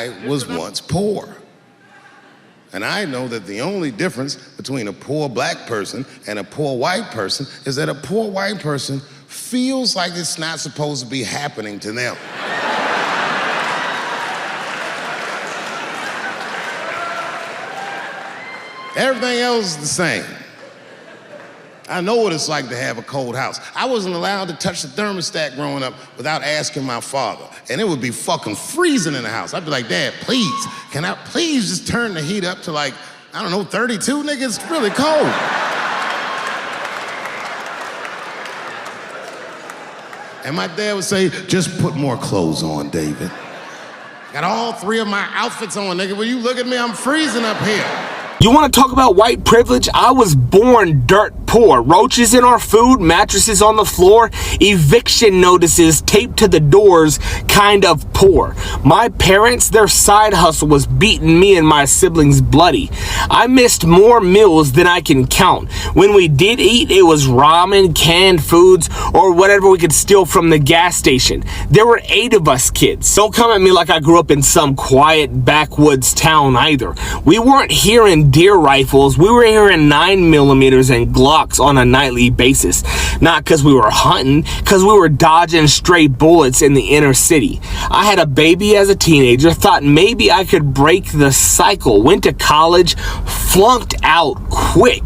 I was once poor. And I know that the only difference between a poor black person and a poor white person is that a poor white person feels like it's not supposed to be happening to them. Everything else is the same. I know what it's like to have a cold house. I wasn't allowed to touch the thermostat growing up without asking my father. And it would be fucking freezing in the house. I'd be like, Dad, please, can I please just turn the heat up to like, I don't know, 32, nigga? It's really cold. And my dad would say, just put more clothes on, David. Got all three of my outfits on, nigga. When you look at me, I'm freezing up here. You want to talk about white privilege? I was born dirt poor. Roaches in our food, mattresses on the floor, eviction notices taped to the doors, kind of poor. My parents, their side hustle was beating me and my siblings bloody. I missed more meals than I can count. When we did eat, it was ramen, canned foods, or whatever we could steal from the gas station. There were 8 of us kids. Don't come at me like I grew up in some quiet backwoods town either. We weren't hearing deer rifles, we were hearing 9mm and Glocks on a nightly basis. Not because we were hunting, because we were dodging stray bullets in the inner city. I had a baby as a teenager, thought maybe I could break the cycle, went to college, flunked out quick.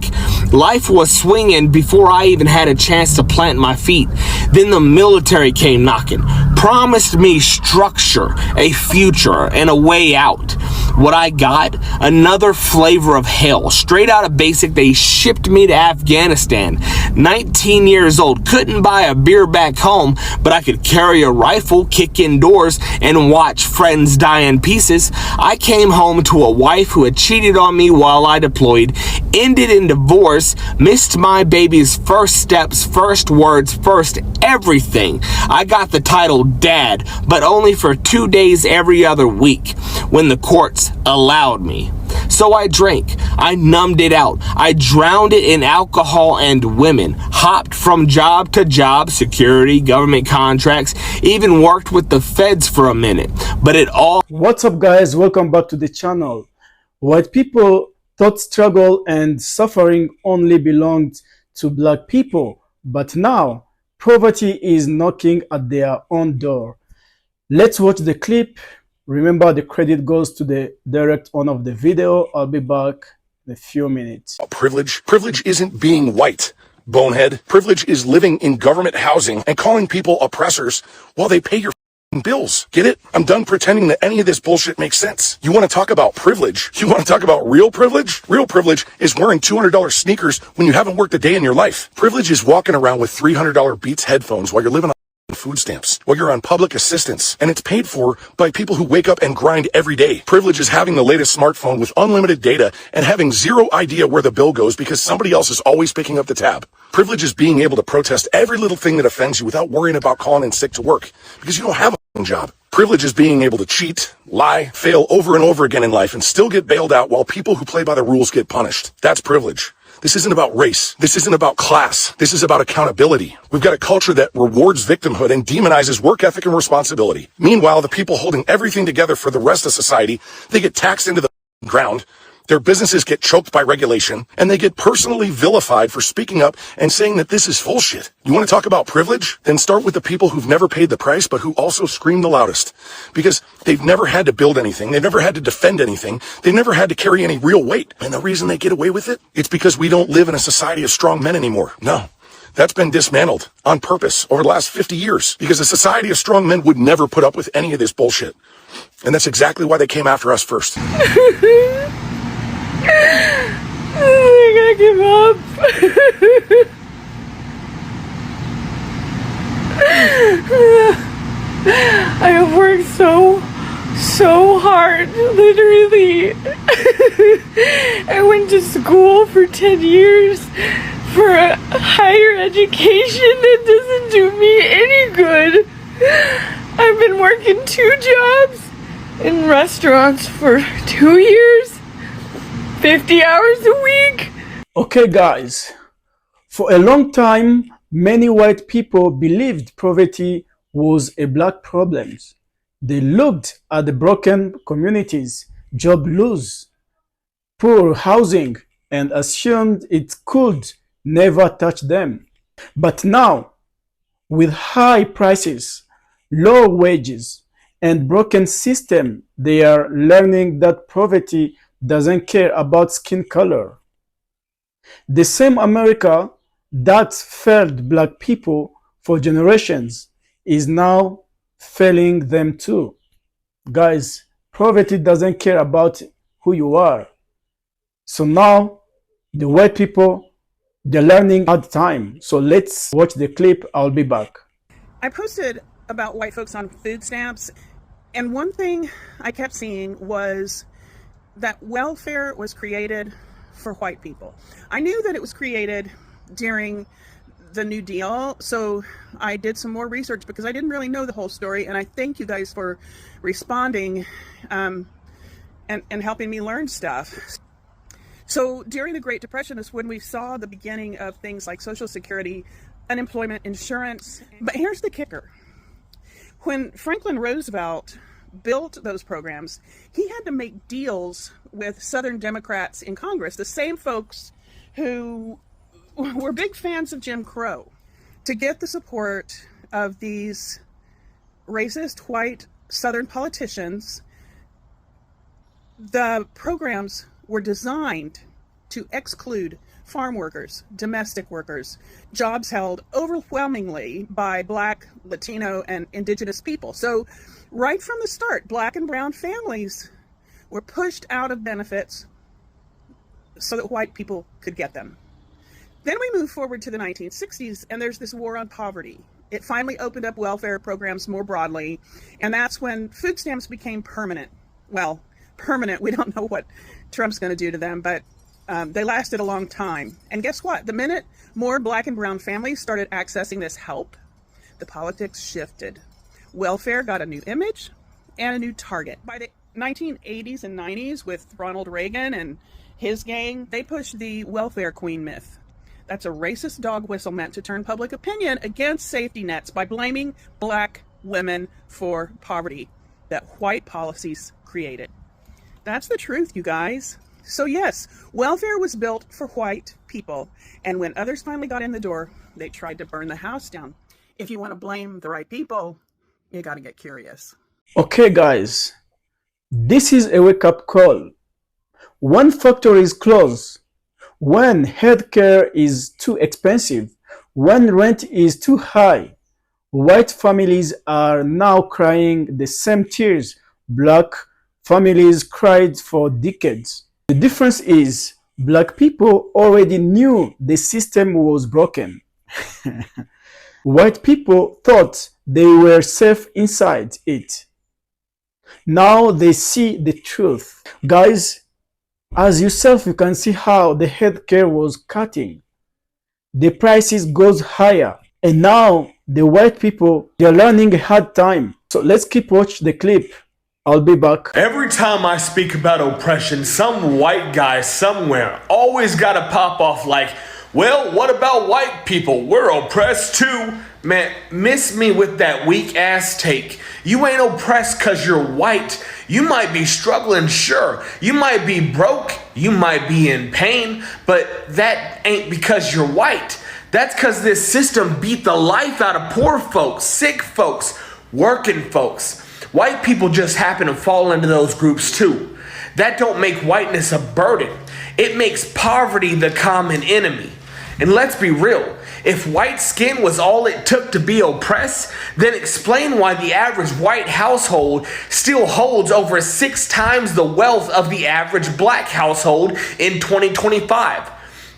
Life was swinging before I even had a chance to plant my feet. Then the military came knocking, promised me structure, a future, and a way out. What I got? Another flavor of hell. Straight out of basic, they shipped me to Afghanistan. 19 years old, couldn't buy a beer back home, but I could carry a rifle, kick in doors, and watch friends die in pieces. I came home to a wife who had cheated on me while I deployed, ended in divorce, missed my baby's first steps, first words, first everything. I got the title Dad, but only for 2 days every other week when the courts allowed me. So I drank, I numbed it out, I drowned it in alcohol and women, hopped from job to job, security, government contracts, even worked with the feds for a minute, but it all... What's up guys, welcome back to the channel. White people thought struggle and suffering only belonged to black people, but now poverty is knocking at their own door. Let's watch the clip. Remember, the credit goes to the direct owner of the video. I'll be back in a few minutes. Privilege isn't being white, bonehead. Privilege is living in government housing and calling people oppressors while they pay your bills. Get it? I'm done pretending that any of this bullshit makes sense. You want to talk about privilege? You want to talk about real privilege? Real privilege is wearing $200 sneakers when you haven't worked a day in your life. Privilege is walking around with $300 Beats headphones while you're living on food stamps, while you're on public assistance, and it's paid for by people who wake up and grind every day. Privilege is having the latest smartphone with unlimited data and having zero idea where the bill goes because somebody else is always picking up the tab. Privilege is being able to protest every little thing that offends you without worrying about calling in sick to work because you don't have a job. Privilege is being able to cheat, lie, fail over and over again in life and still get bailed out while people who play by the rules get punished. That's privilege. This isn't about race. This isn't about class. This is about accountability. We've got a culture that rewards victimhood and demonizes work ethic and responsibility. Meanwhile, the people holding everything together for the rest of society, they get taxed into the ground. Their businesses get choked by regulation, and they get personally vilified for speaking up and saying that this is bullshit. You want to talk about privilege? Then start with the people who've never paid the price, but who also scream the loudest. Because they've never had to build anything. They've never had to defend anything. They've never had to carry any real weight. And the reason they get away with it? It's because we don't live in a society of strong men anymore. No. That's been dismantled on purpose over the last 50 years. Because a society of strong men would never put up with any of this bullshit. And that's exactly why they came after us first. I gotta give up. I have worked so hard, literally. I went to school for 10 years for a higher education that doesn't do me any good. I've been working 2 jobs in restaurants for 2 years. 50 hours a week. Okay guys, for a long time, many white people believed poverty was a black problem. They looked at the broken communities, job loss, poor housing, and assumed it could never touch them. But now, with high prices, low wages, and broken system, they are learning that poverty doesn't care about skin color. The same America that failed black people for generations is now failing them too. Guys, poverty doesn't care about who you are. So now the white people, they're learning hard time. So let's watch the clip. I'll be back. I posted about white folks on food stamps, and one thing I kept seeing was that welfare was created for white people. I knew that it was created during the New Deal, so I did some more research because I didn't really know the whole story, and I thank you guys for responding and helping me learn stuff. So during the Great Depression is when we saw the beginning of things like Social Security, unemployment insurance. But here's the kicker. When Franklin Roosevelt built those programs, he had to make deals with Southern Democrats in Congress, the same folks who were big fans of Jim Crow, to get the support of these racist white Southern politicians. The programs were designed to exclude farm workers, domestic workers, jobs held overwhelmingly by Black, Latino, and Indigenous people. So right from the start, Black and brown families were pushed out of benefits so that white people could get them. Then we move forward to the 1960s, and there's this war on poverty. It finally opened up welfare programs more broadly, and that's when food stamps became permanent. Well, permanent, we don't know what Trump's going to do to them, but they lasted a long time. And guess what? The minute more Black and brown families started accessing this help, the politics shifted. Welfare got a new image and a new target. By the 1980s and 90s, with Ronald Reagan and his gang, they pushed the welfare queen myth. That's a racist dog whistle meant to turn public opinion against safety nets by blaming Black women for poverty that white policies created. That's the truth, you guys. So yes, welfare was built for white people, and when others finally got in the door, they tried to burn the house down. If you want to blame the right people, you got to get curious. Okay, guys, this is a wake-up call. When factories close, when healthcare is too expensive, when rent is too high, white families are now crying the same tears Black families cried for decades. The difference is Black people already knew the system was broken. White people thought they were safe inside it. Now they see the truth. Guys, as yourself, you can see how the healthcare was cutting. The prices goes higher. And now the white people, they're learning a hard time. So let's keep watching the clip. I'll be back. Every time I speak about oppression, some white guy somewhere always gotta pop off like, well, what about white people? We're oppressed too. Man, miss me with that weak ass take. You ain't oppressed cause you're white. You might be struggling, sure. You might be broke. You might be in pain, but that ain't because you're white. That's cause this system beat the life out of poor folks, sick folks, working folks. White people just happen to fall into those groups too. That don't make whiteness a burden. It makes poverty the common enemy. And let's be real, if white skin was all it took to be oppressed, then explain why the average white household still holds over 6 times the wealth of the average Black household in 2025.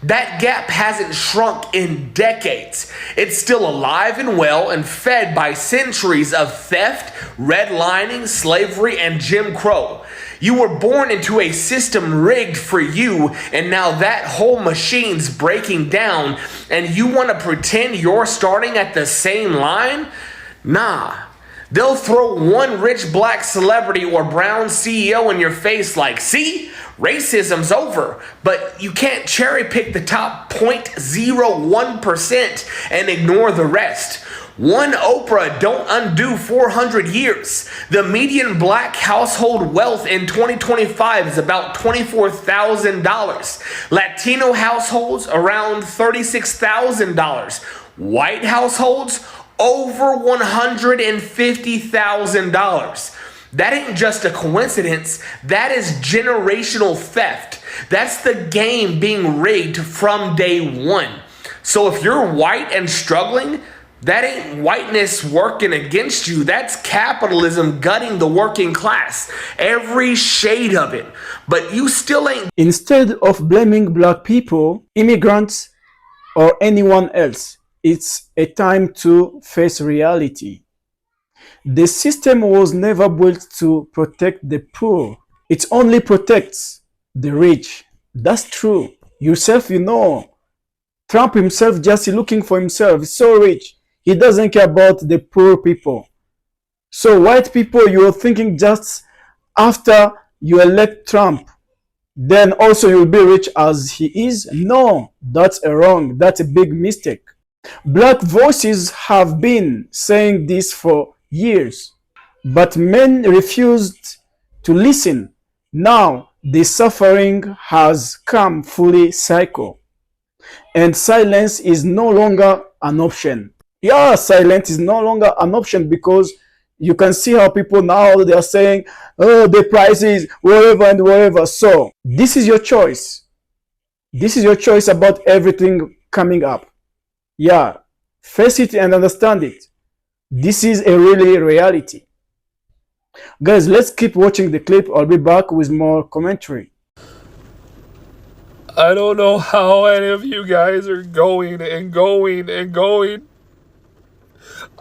That gap hasn't shrunk in decades. It's still alive and well and fed by centuries of theft, redlining, slavery, and Jim Crow. You were born into a system rigged for you, and now that whole machine's breaking down, and you want to pretend you're starting at the same line? Nah. They'll throw one rich Black celebrity or brown CEO in your face like, see, racism's over, but you can't cherry pick the top 0.01% and ignore the rest. One Oprah don't undo 400 years. The median black household wealth in 2025 is about $24,000. Latino households around $36,000. White households over $150,000. That ain't just a coincidence. That is generational theft. That's the game being rigged from day one. So if you're white and struggling, that ain't whiteness working against you. That's capitalism gutting the working class. Every shade of it. But you still ain't. Instead of blaming black people, immigrants, or anyone else, it's a time to face reality. The system was never built to protect the poor. It only protects the rich. That's true. Yourself, you know. Trump himself just looking for himself. He's so rich. He doesn't care about the poor people. So white people, you're thinking just after you elect Trump, then also you'll be rich as he is? No, that's wrong. That's a big mistake. Black voices have been saying this for years, but men refused to listen. Now the suffering has come fully cycle, and silence is no longer an option. Yeah, silence is no longer an option because you can see how people now they are saying, oh, the prices, wherever and wherever. So this is your choice. This is your choice about everything coming up. Yeah, face it and understand it. This is a really reality. Guys, let's keep watching the clip. I'll be back with more commentary. I don't know how any of you guys are going and going and going.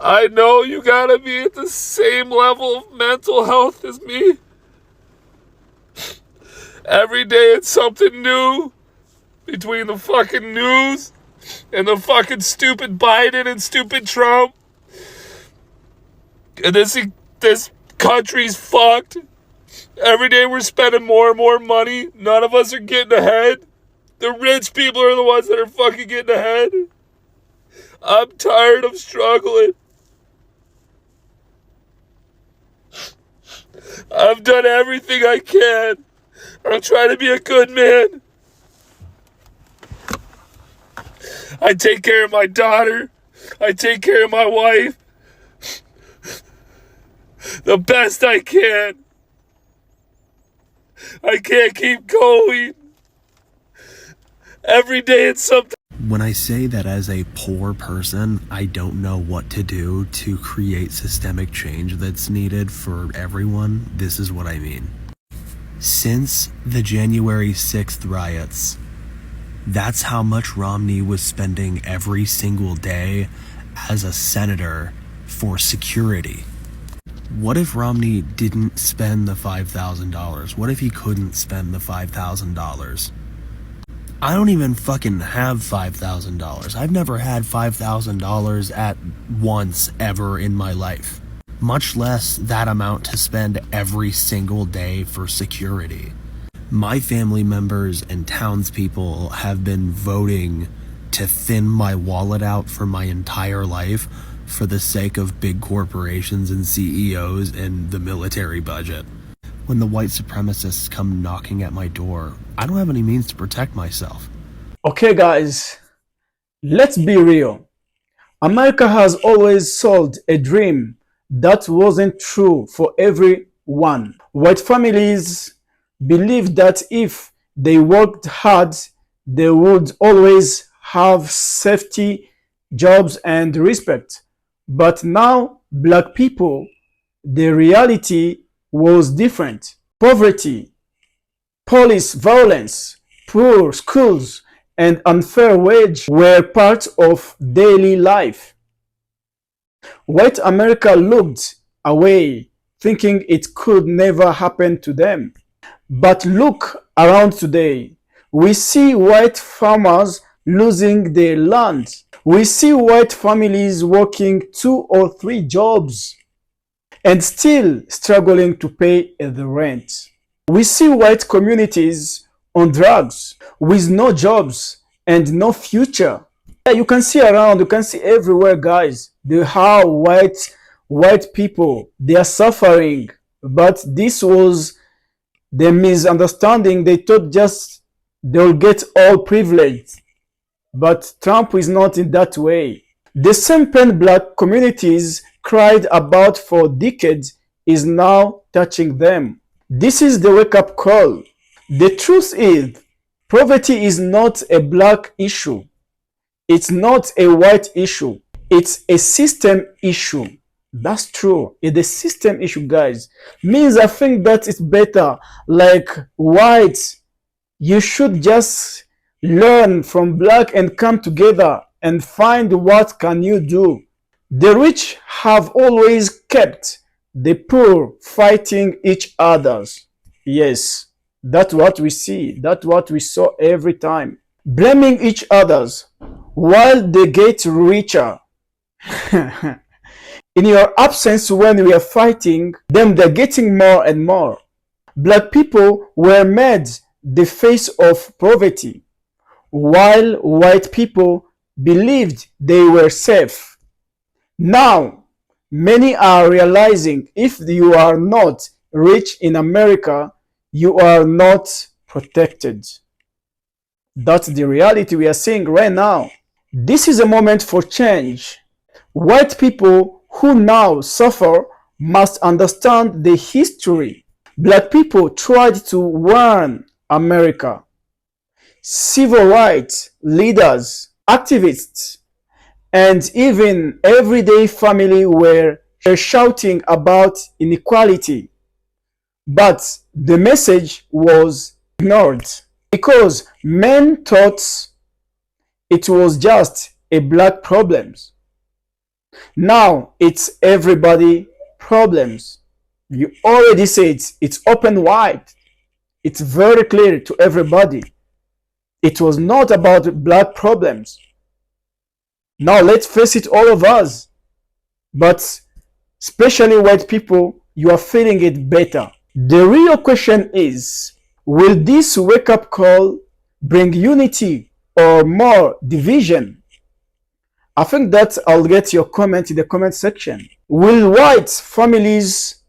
I know you gotta be at the same level of mental health as me. Every day it's something new between the fucking news and the fucking stupid Biden and stupid Trump. And this country's fucked. Every day we're spending more and more money. None of us are getting ahead. The rich people are the ones that are fucking getting ahead. I'm tired of struggling. I've done everything I can. I'm trying to be a good man. I take care of my daughter. I take care of my wife. The best I can. I can't keep going. Every day it's something. When I say that as a poor person, I don't know what to do to create systemic change that's needed for everyone, this is what I mean. Since the January 6th riots, that's how much Romney was spending every single day as a senator for security. What if Romney didn't spend the $5,000? What if he couldn't spend the $5,000? I don't even fucking have $5,000. I've never had $5,000 at once ever in my life. Much less that amount to spend every single day for security. My family members and townspeople have been voting to thin my wallet out for my entire life for the sake of big corporations and CEOs and the military budget. When the white supremacists come knocking at my door, I don't have any means to protect myself. Okay guys, let's be real. America has always sold a dream that wasn't true for everyone. White families believed that if they worked hard, they would always have safety, jobs, and respect. But now, black people, the reality was different. Poverty, police violence, poor schools, and unfair wage were part of daily life. White America looked away, thinking it could never happen to them. But look around today. We see white farmers losing their land. We see white families working 2 or 3 jobs and still struggling to pay the rent. We see white communities on drugs with no jobs and no future. Yeah, you can see around, you can see everywhere, guys, the how white people, they are suffering. But this was the misunderstanding. They thought just they'll get all privileged, but Trump is not in that way. The same pain black communities cried about for decades is now touching them. This is the wake-up call. The truth is, poverty is not a black issue. It's not a white issue. It's a system issue. That's true. It's a system issue, guys. Means I think that it's better. Like whites, you should just learn from black and come together and find what can you do. The rich have always kept the poor fighting each others. Yes, that's what we see. That's what we saw every time. Blaming each others while they get richer. In your absence when we are fighting them, they're getting more and more. Black people were made the face of poverty, while white people believed they were safe. Now, many are realizing if you are not rich in America, you are not protected. That's the reality we are seeing right now. This is a moment for change. White people who now suffer must understand the history. Black people tried to warn America. Civil rights leaders, activists, and even everyday family were shouting about inequality. But the message was ignored because men thought it was just a black problem. Now it's everybody problems. You already said it's open wide. It's very clear to everybody. It was not about black problems. Now let's face it, all of us. But especially white people, you are feeling it better. The real question is, will this wake-up call bring unity or more division? I think that I'll get your comment in the comment section. Will white families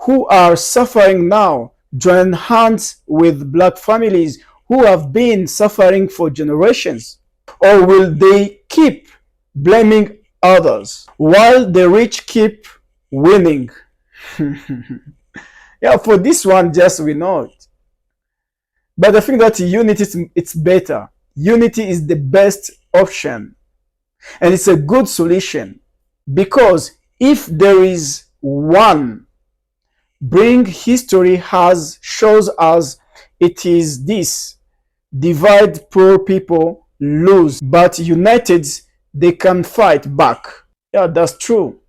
who are suffering now join hands with black families who have been suffering for generations? Or will they keep blaming others while the rich keep winning? Yeah, for this one, just we know it. But I think that unity, it's better. Unity is the best option. And it's a good solution. Because if there is one, bring history has shows us it is this. Divide poor people, lose. But united, they can fight back. Yeah, that's true.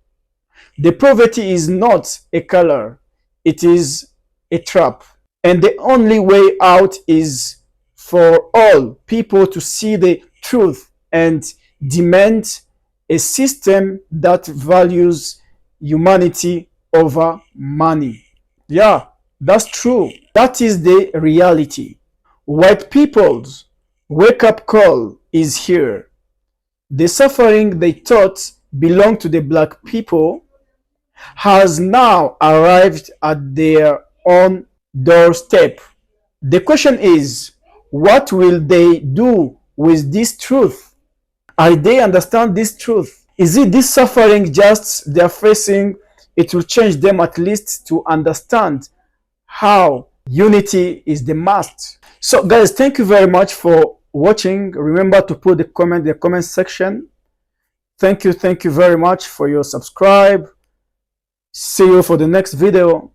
The poverty is not a color. It is a trap. And the only way out is for all people to see the truth and demand a system that values humanity over money. Yeah, that's true. That is the reality. White people's wake-up call is here. The suffering they thought belonged to the black people has now arrived at their own doorstep. The question is, what will they do with this truth? Are they understand this truth? Is it this suffering just they're facing? It will change them at least to understand how unity is the must. So guys, thank you very much for watching. Remember to put the comment in the comment section. Thank you very much for your subscribe. See you for the next video.